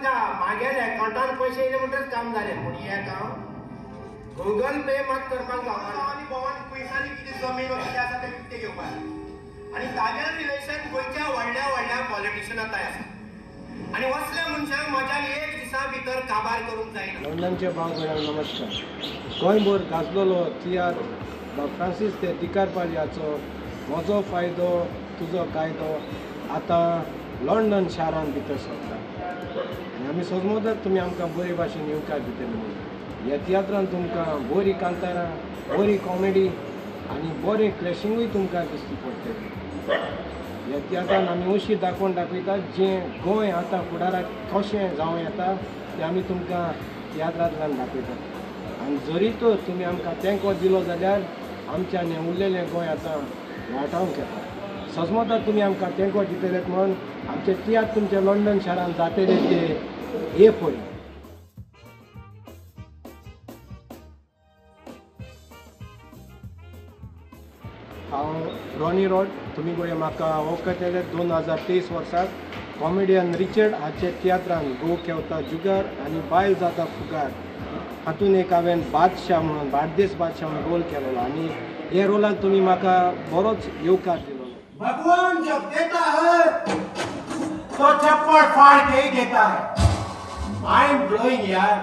आमकां मागेले अकाउंटान पैसे येयले म्हणटच काम जालें पूण हे काम गुगल पे मात करपाक जावना आनी भोंवन पयसांनी कितें जमीन कितें आसा तें विकतें घेवपाक आनी ताजें रिलेशन गोंयच्या व्हडल्या व्हडल्या पॉलिटिशियनांताय आसा आनी असल्या मनशांक मजाल एक दिसा भितर काबार करूंक जायना. लंडनचे भाव भयणांक नमस्कार. गोंयभर गाजलेलो तियात्र फ्रांसीस ते तिकारपालियाचो म्हजो फायदो तुजो कायदो आतां लंडन शारान भितर सरता आनी आमी सोजमोतात तुमी आमकां बरे भाशेन येवकार दितले म्हणून. ह्या तियात्रान तुमकां बरी कांतारां बरी कॉमेडी आनी बरें क्लॅशिंगूय तुमकां दिश्टी पडटलें. ह्या तियात्रान आमी अशी दाखोवन दाखयतात जें गोंय आतां फुडाराक कशें जावं येता तें आमी तुमकां तियात्रांतल्यान दाखयतात आनी जरी तर तुमी आमकां तेंको दिलो जाल्यार आमच्यान हें उरलेलें गोंय आतां वाटावंक येता. सजमोतात तुमी आमकां तेंको दितलेत म्हूण आमचें तियात्र तुमच्या लंडन शारान जातलें तें हे पळय. हांव रॉनी रॉड तुमी पळय म्हाका वळखतले 2023 वर्साक कॉमेडियन रिचर्ड हाचे तियात्रान गो केवता जुगार आनी बायल जाता फुगार हातून एक हांवें बादशाह म्हणून बार्देस बादशाह म्हणून रोल केलेलो आनी हे रोलाक तुमी म्हाका बरोच येवकार दिलो. भगवान जब देता है तो चप्पड़ फाड़ के ही देता है. माइंड ब्लोइंग यार.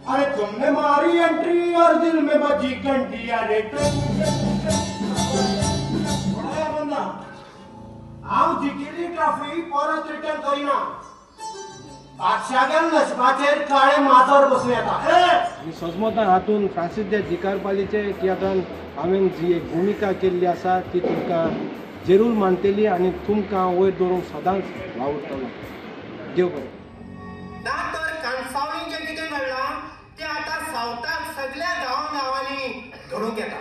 अरे तुमने मारी एंट्री और दिल में बजी घंटी यार. हांव जिखिल्ली ट्रॉफी परत रिटर्न करिना. बादशाहाच्या नशिबाचेर काळे माजर बसूं येता. आनी सजमोता हातून फ्रांसीस दे तिकारपालीचे तियात्रान हांवें जी एक भुमिका केल्ली आसा ती तुमकां जरूर मानतली आनी तुमकां वयर दवरूंक सदांच वावुरतलो. देव बरें. ना तर काणसावळीन जें कितें घडलां तें आतां सावथाक सगळ्या गांवांनी घडूंक येता.